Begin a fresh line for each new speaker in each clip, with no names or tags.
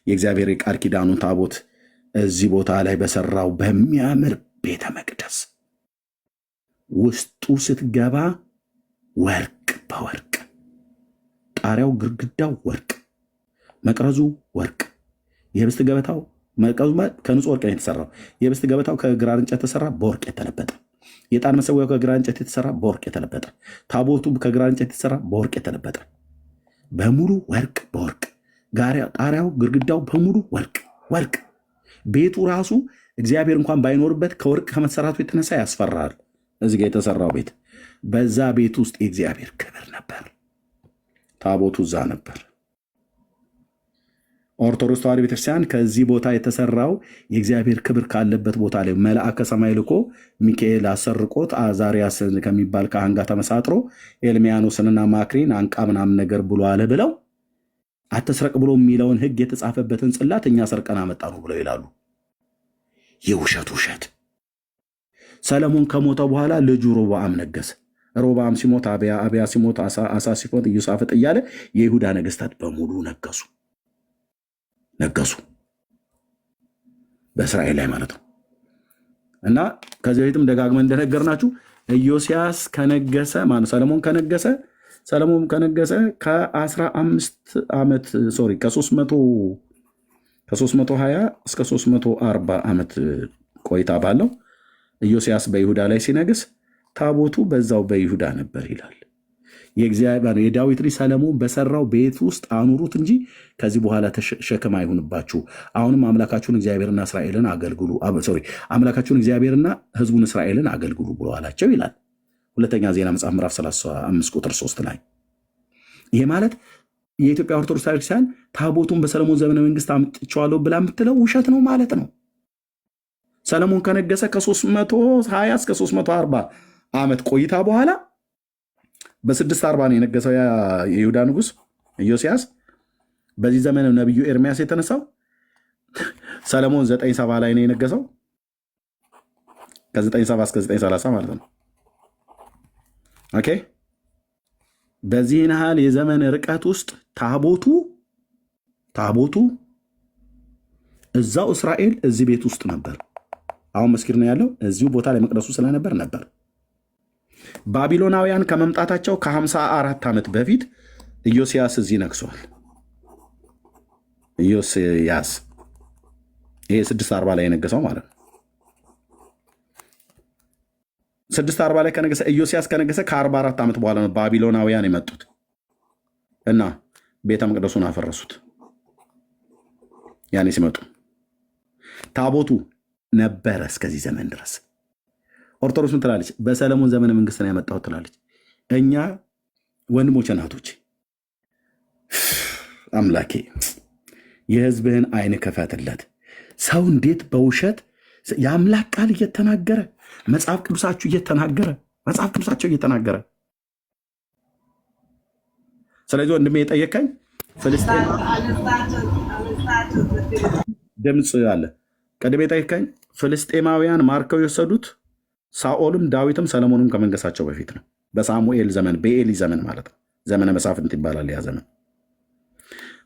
የእግዚአብሔር የቃል ኪዳኑን ታቦት እዚህ ቦታ ላይ በሰራው በሚያምር ቤተ መቅደስ ውስጡ ስትገባ ወርቅ በወርቅ ጣሪያው፣ ግድግዳው ወርቅ፣ መቅረዙ ወርቅ፣ የህብስት ገበታው መቅረዙ ከንጹህ ወርቅ ነው የተሰራው። የህብስት ገበታው ከግራር እንጨት የተሰራ በወርቅ የተለበጠ፣ የዕጣን መሰዊያው ከግራር እንጨት የተሰራ በወርቅ የተለበጠ፣ ታቦቱ ከግራር እንጨት የተሰራ በወርቅ የተለበጠ፣ በሙሉ ወርቅ በወርቅ ጣሪያው፣ ግድግዳው በሙሉ ወርቅ ወርቅ። ቤቱ ራሱ እግዚአብሔር እንኳን ባይኖርበት ከወርቅ ከመሰራቱ የተነሳ ያስፈራል። እዚህ ጋር የተሰራው ቤት፣ በዛ ቤት ውስጥ የእግዚአብሔር ክብር ነበር። ታቦቱ እዛ ነበር። ኦርቶዶክስ ተዋሕዶ ቤተክርስቲያን ከዚህ ቦታ የተሰራው የእግዚአብሔር ክብር ካለበት ቦታ ላይ መልአክ ከሰማይ ልኮ ሚካኤል አሰርቆት አዛሪያስ ከሚባል ካህን ጋር ተመሳጥሮ ኤልሚያኖስንና ማክሪን አንቃ ምናምን ነገር ብሎ አለ ብለው አትስረቅ ብሎ የሚለውን ሕግ የተጻፈበትን ጽላት እኛ ሰርቀን አመጣ ነው ብለው ይላሉ። የውሸት ውሸት። ሰለሞን ከሞተ በኋላ ልጁ ሮብዓም ነገሰ። ሮብዓም ሲሞት አብያ፣ አብያ ሲሞት አሳ ሲሞት ኢዮሳፍጥ እያለ የይሁዳ ነገስታት በሙሉ ነገሱ በእስራኤል ላይ ማለት ነው። እና ከዚህ በፊትም ደጋግመን እንደነገርናችሁ ኢዮስያስ ከነገሰ ሰለሞን ከነገሰ ከ15 ዓመት ከ320 እስከ 340 ዓመት ቆይታ ባለው ኢዮስያስ በይሁዳ ላይ ሲነግስ ታቦቱ በዛው በይሁዳ ነበር ይላል። የዳዊት ልጅ ሰለሞን በሰራው ቤት ውስጥ አኑሩት እንጂ ከዚህ በኋላ ሸክም አይሁንባችሁ። አሁንም አምላካችሁን እግዚአብሔርና እስራኤልን አገልግሉ፣ አምላካችሁን እግዚአብሔርና ሕዝቡን እስራኤልን አገልግሉ ብሎ አላቸው ይላል ሁለተኛ ዜና መጽሐፍ ምዕራፍ 35 ቁጥር 3 ላይ። ይሄ ማለት የኢትዮጵያ ኦርቶዶክስ ቤተክርስቲያን ታቦቱን በሰለሞን ዘመነ መንግስት አምጥቼዋለሁ ብላ የምትለው ውሸት ነው ማለት ነው። ሰለሞን ከነገሰ ከ320 እስከ 340 ዓመት ቆይታ በኋላ በ640 ነው የነገሰው የይሁዳ ንጉስ ኢዮስያስ። በዚህ ዘመን ነቢዩ ኤርሚያስ የተነሳው ሰለሞን 970 ላይ ነው የነገሰው። ከ970 እስከ 930 ማለት ነው። ኦኬ። በዚህ ያህል የዘመን ርቀት ውስጥ ታቦቱ እዛው እስራኤል እዚህ ቤት ውስጥ ነበር። አሁን መስኪር ነው ያለው እዚሁ ቦታ ላይ መቅደሱ ነበር። ባቢሎናውያን ከመምጣታቸው ከ54 ዓመት በፊት ኢዮስያስ እዚህ ነግሷል። ኢዮስያስ ይሄ 640 ላይ የነገሰው ማለት ነው። 640 ላይ ከነገሰ ኢዮስያስ ከነገሰ ከ44 ዓመት በኋላ ነው ባቢሎናውያን የመጡት እና ቤተ መቅደሱን አፈረሱት። ያኔ ሲመጡ ታቦቱ ነበረ እስከዚህ ዘመን ድረስ። ኦርቶዶክስ ምን ትላለች? በሰለሞን ዘመነ መንግስት ነው ያመጣው ትላለች። እኛ ወንድሞች እናቶች፣ አምላኬ የህዝብህን አይን ክፈትለት። ሰው እንዴት በውሸት የአምላክ ቃል እየተናገረ መጽሐፍ ቅዱሳቸው እየተናገረ ስለዚህ ወንድሜ የጠየቀኝ ፍልስጤም ድምፅ አለ። ቀድሜ የጠየቀኝ ፍልስጤማውያን ማርከው የወሰዱት ሳኦልም ዳዊትም ሰለሞንም ከመንገሳቸው በፊት ነው። በሳሙኤል ዘመን በኤሊ ዘመን ማለት ነው። ዘመነ መሳፍንት ይባላል ያ ዘመን።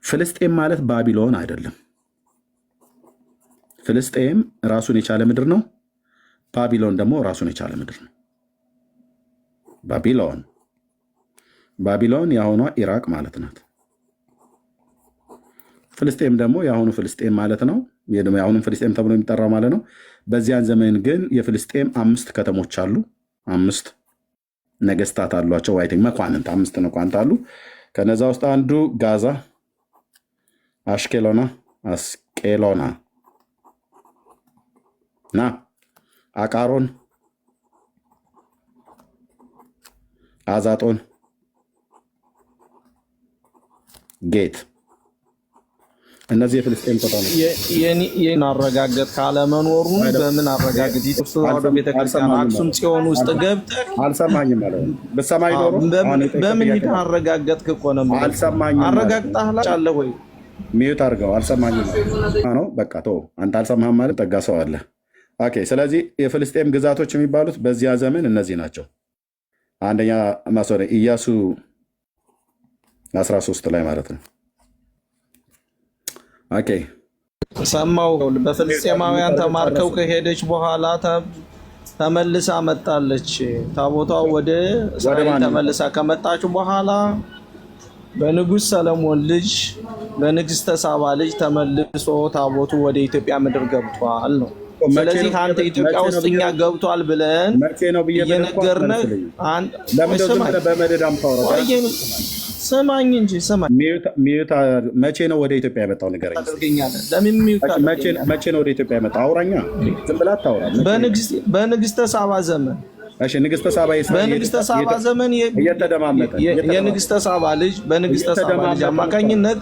ፍልስጤም ማለት ባቢሎን አይደለም። ፍልስጤም ራሱን የቻለ ምድር ነው። ባቢሎን ደግሞ ራሱን የቻለ ምድር ነው። ባቢሎን የአሁኗ ኢራቅ ማለት ናት። ፍልስጤም ደግሞ የአሁኑ ፍልስጤም ማለት ነው። የአሁኑ ፍልስጤም ተብሎ የሚጠራው ማለት ነው። በዚያን ዘመን ግን የፍልስጤም 5 ከተሞች አሉ። 5 ነገስታት አሏቸው። አይ ቲንክ መኳንንት 5 መኳንንት አሉ። ከነዛ ውስጥ አንዱ ጋዛ፣ አስቄሎና እና አቃሮን፣ አዛጦን፣ ጌት እነዚህ የፍልስጤም ከተሞች
ይህን አረጋገጥ ካለመኖሩን በምን አረጋግጥ? ኢትዮጵያ ቤተክርስቲያን አክሱም ጽዮን ውስጥ ገብተህ
አልሰማኝም ማለት ነው። በሰማይ ኖሮ
በምን ሂደህ አረጋገጥክ እኮ ነው።
አልሰማኝም
አረጋግጠህ አለ ወይ?
ሚዩት አድርገው። አልሰማኝም ነው በቃ ተው። አንተ አልሰማህም ማለት ጠጋ ሰው አለ። ኦኬ። ስለዚህ የፍልስጤም ግዛቶች የሚባሉት በዚያ ዘመን እነዚህ ናቸው። አንደኛ ማሶረ ኢያሱ 13 ላይ ማለት ነው። ኦኬ
ሰማው። በፍልስጤማውያን ተማርከው ከሄደች በኋላ ተመልሳ መጣለች። ታቦቷ ወደ እስራኤል ተመልሳ ከመጣች በኋላ በንጉሥ ሰለሞን ልጅ በንግሥተ ሳባ ልጅ ተመልሶ ታቦቱ ወደ ኢትዮጵያ ምድር ገብቷል ነው። ስለዚህ አንተ ኢትዮጵያ ውስጥ እኛ ገብቷል ብለን እየነገርንህ ስማኝ እንጂ ስማኝ።
መቼ ነው ወደ ኢትዮጵያ የመጣው ንገረኝ። መቼ ነው ወደ ኢትዮጵያ የመጣው? አውራኛ ዝም ብለህ አታውራ።
በንግሥተ ሳባ ዘመን።
እሺ ንግሥተ ሳባ
በንግሥተ ሳባ ዘመን የንግሥተ ሳባ ልጅ በንግሥተ ሳባ ልጅ አማካኝነት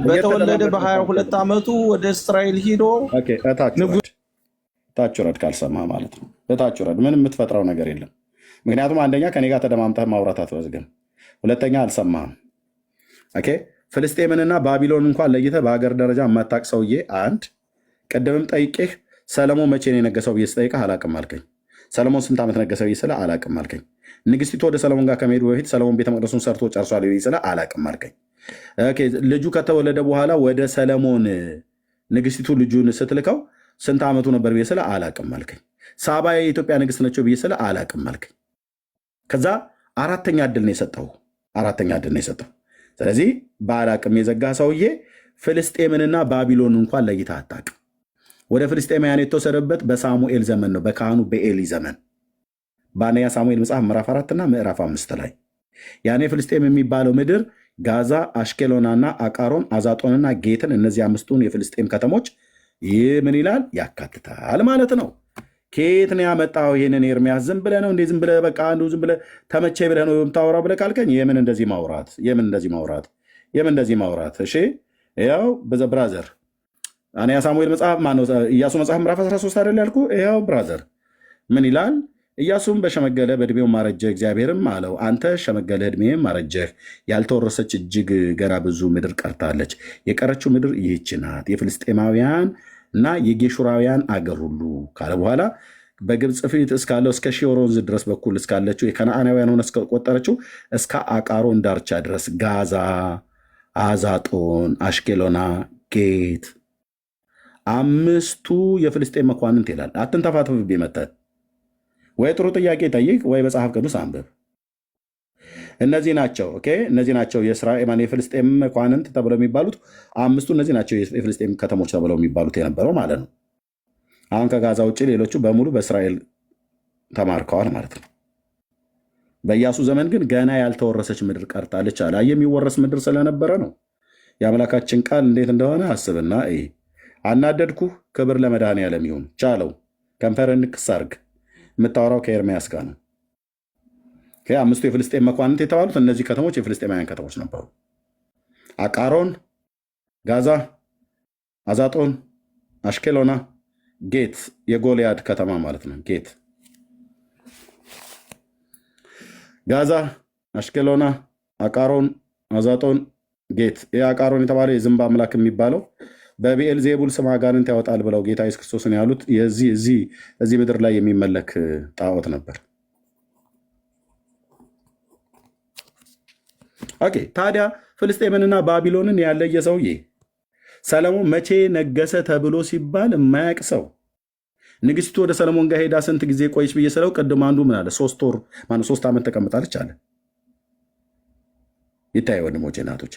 በተወለደ በ22 ዓመቱ ወደ እስራኤል ሂዶ
ታች ወረድ ካልሰማህ ማለት ነው። በታች ወረድ ምንም የምትፈጥረው ነገር የለም። ምክንያቱም አንደኛ ከኔ ጋር ተደማምጠህ ማውራት አትወዝግም፣ ሁለተኛ አልሰማህም። ኦኬ ፍልስጤምንና ባቢሎን እንኳን ለይተህ በሀገር ደረጃ የማታውቅ ሰውዬ አንድ። ቅድምም ጠይቄህ ሰለሞን መቼ ነው የነገሰው ብዬ ስጠይቅህ አላቅም አልከኝ። ሰለሞን ስንት ዓመት ነገሰ ብዬ ስለ አላቅም አልከኝ። ንግስቲቱ ወደ ሰለሞን ጋር ከመሄዱ በፊት ሰለሞን ቤተ መቅደሱን ሰርቶ ጨርሷል ብዬ ስለ አላቅም አልከኝ። ልጁ ከተወለደ በኋላ ወደ ሰለሞን ንግስቲቱ ልጁን ስትልከው ስንት ዓመቱ ነበር ብዬ ስለ አላቅም አልከኝ። ሳባ የኢትዮጵያ ንግስት ነችው ብዬ ስለ አላቅም አልከኝ። ከዛ አራተኛ ዕድል ነው የሰጠው። ስለዚህ በአላቅም የዘጋ ሰውዬ ፍልስጤምንና ባቢሎን እንኳን ለይታ አታውቅም። ወደ ፍልስጤማውያን የተወሰደበት በሳሙኤል ዘመን ነው፣ በካህኑ በኤሊ ዘመን በአንደኛ ሳሙኤል መጽሐፍ ምዕራፍ 4 እና ምዕራፍ 5 ላይ ያኔ ፍልስጤም የሚባለው ምድር ጋዛ፣ አሽኬሎናና አቃሮን፣ አዛጦንና ጌትን እነዚህ አምስቱን የፍልስጤም ከተሞች ይህ ምን ይላል ያካትታል ማለት ነው። ከየት ነው ያመጣው ይህንን ኤርሚያስ? ዝም ብለህ ነው እንዴ? ዝም ብለህ በቃ አንዱ ዝም ብለህ ተመቼ ብለህ ነው የምታወራው ብለህ ካልከኝ የምን እንደዚህ ማውራት? እሺ ያው ብራዘር አንደኛ ሳሙኤል መጽሐፍ ማነው ኢያሱ መጽሐፍ ምዕራፍ 13 አይደል ያልኩህ? ያው ብራዘር ምን ይላል? ኢያሱም በሸመገለ በዕድሜው ማረጀ፣ እግዚአብሔርም አለው አንተ ሸመገለ ዕድሜም ማረጀህ፣ ያልተወረሰች እጅግ ገና ብዙ ምድር ቀርታለች። የቀረችው ምድር ይህች ናት፣ የፍልስጤማውያን እና የጌሹራውያን አገር ሁሉ ካለ በኋላ በግብፅ ፊት እስካለው እስከ ሺዎር ወንዝ ድረስ በኩል እስካለችው የከነዓናውያን ሆነ እስከቆጠረችው እስከ አቃሮን ዳርቻ ድረስ ጋዛ፣ አዛጦን፣ አሽኬሎና፣ ጌት አምስቱ የፍልስጤም መኳንንት ይላል። አትንተፋተፍብኝ መተህ ወይ ጥሩ ጥያቄ ጠይቅ ወይ መጽሐፍ ቅዱስ አንብብ። እነዚህ ናቸው። ኦኬ እነዚህ ናቸው የእስራኤል የፍልስጤም መኳንንት ተብለው የሚባሉት አምስቱ እነዚህ ናቸው የፍልስጤም ከተሞች ተብለው የሚባሉት የነበረው ማለት ነው። አሁን ከጋዛ ውጭ ሌሎቹ በሙሉ በእስራኤል ተማርከዋል ማለት ነው። በኢያሱ ዘመን ግን ገና ያልተወረሰች ምድር ቀርታለች አለ። የሚወረስ ምድር ስለነበረ ነው። የአምላካችን ቃል እንዴት እንደሆነ አስብና አናደድኩህ። ክብር ለመድኃኔዓለም ይሁን። ቻለው ከንፈርህን ንክስ አድርግ። የምታወራው ከኤርምያስ ጋር ነው። አምስቱ የፍልስጤም መኳንንት የተባሉት እነዚህ ከተሞች የፍልስጤማውያን ከተሞች ነበሩ። አቃሮን፣ ጋዛ፣ አዛጦን፣ አሽኬሎና፣ ጌት የጎልያድ ከተማ ማለት ነው። ጌት፣ ጋዛ፣ አሽኬሎና፣ አቃሮን፣ አዛጦን፣ ጌት። ይህ አቃሮን የተባለው የዝንብ አምላክ የሚባለው በቢኤል ዜቡል ስም አጋንንት ያወጣል ብለው ጌታ ኢየሱስ ክርስቶስን ያሉት እዚህ ምድር ላይ የሚመለክ ጣዖት ነበር። ኦኬ ታዲያ ፍልስጤምንና ባቢሎንን ያለየ ሰውዬ ሰለሞን መቼ ነገሰ ተብሎ ሲባል የማያውቅ ሰው ንግስቲቱ ወደ ሰለሞን ጋር ሄዳ ስንት ጊዜ ቆይች ብዬ ስለው ቅድም አንዱ ምን አለ? 3 ዓመት ተቀምጣለች አለ። ይታይ ወንድሞቼ እናቶች፣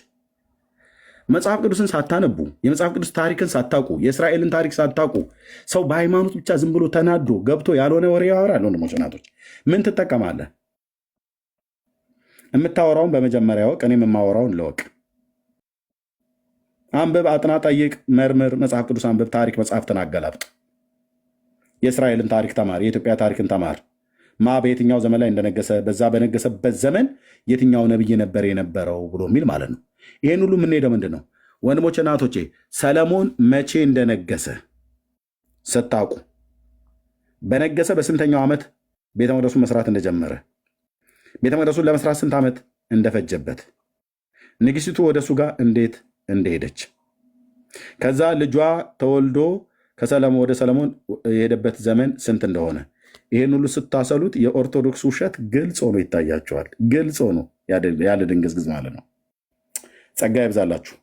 መጽሐፍ ቅዱስን ሳታነቡ የመጽሐፍ ቅዱስ ታሪክን ሳታውቁ የእስራኤልን ታሪክ ሳታውቁ ሰው በሃይማኖት ብቻ ዝም ብሎ ተናዶ ገብቶ ያልሆነ ወሬ ያወራል። ወንድሞቼ እናቶች፣ ምን ትጠቀማለህ? የምታወራውን በመጀመሪያ ወቅ፣ እኔም የማወራውን ለወቅ። አንብብ፣ አጥና፣ ጠይቅ፣ መርምር። መጽሐፍ ቅዱስ አንብብ፣ ታሪክ መጽሐፍትን አገላብጥ። የእስራኤልን ታሪክ ተማር፣ የኢትዮጵያ ታሪክን ተማር። ማ በየትኛው ዘመን ላይ እንደነገሰ፣ በዛ በነገሰበት ዘመን የትኛው ነብይ ነበር የነበረው ብሎ የሚል ማለት ነው። ይህን ሁሉ የምንሄደው ምንድን ነው ወንድሞቼ እናቶቼ? ሰለሞን መቼ እንደነገሰ ስታውቁ፣ በነገሰ በስንተኛው ዓመት ቤተ መቅደሱን መስራት እንደጀመረ፣ ቤተ መቅደሱን ለመስራት ስንት ዓመት እንደፈጀበት፣ ንግስቲቱ ወደ እሱ ጋር እንዴት እንደሄደች፣ ከዛ ልጇ ተወልዶ ወደ ሰለሞን የሄደበት ዘመን ስንት እንደሆነ፣ ይህን ሁሉ ስታሰሉት የኦርቶዶክስ ውሸት ግልጽ ሆኖ ይታያቸዋል። ግልጽ ሆኖ ያለ ድንግዝግዝ ማለት ነው። ጸጋ ይብዛላችሁ።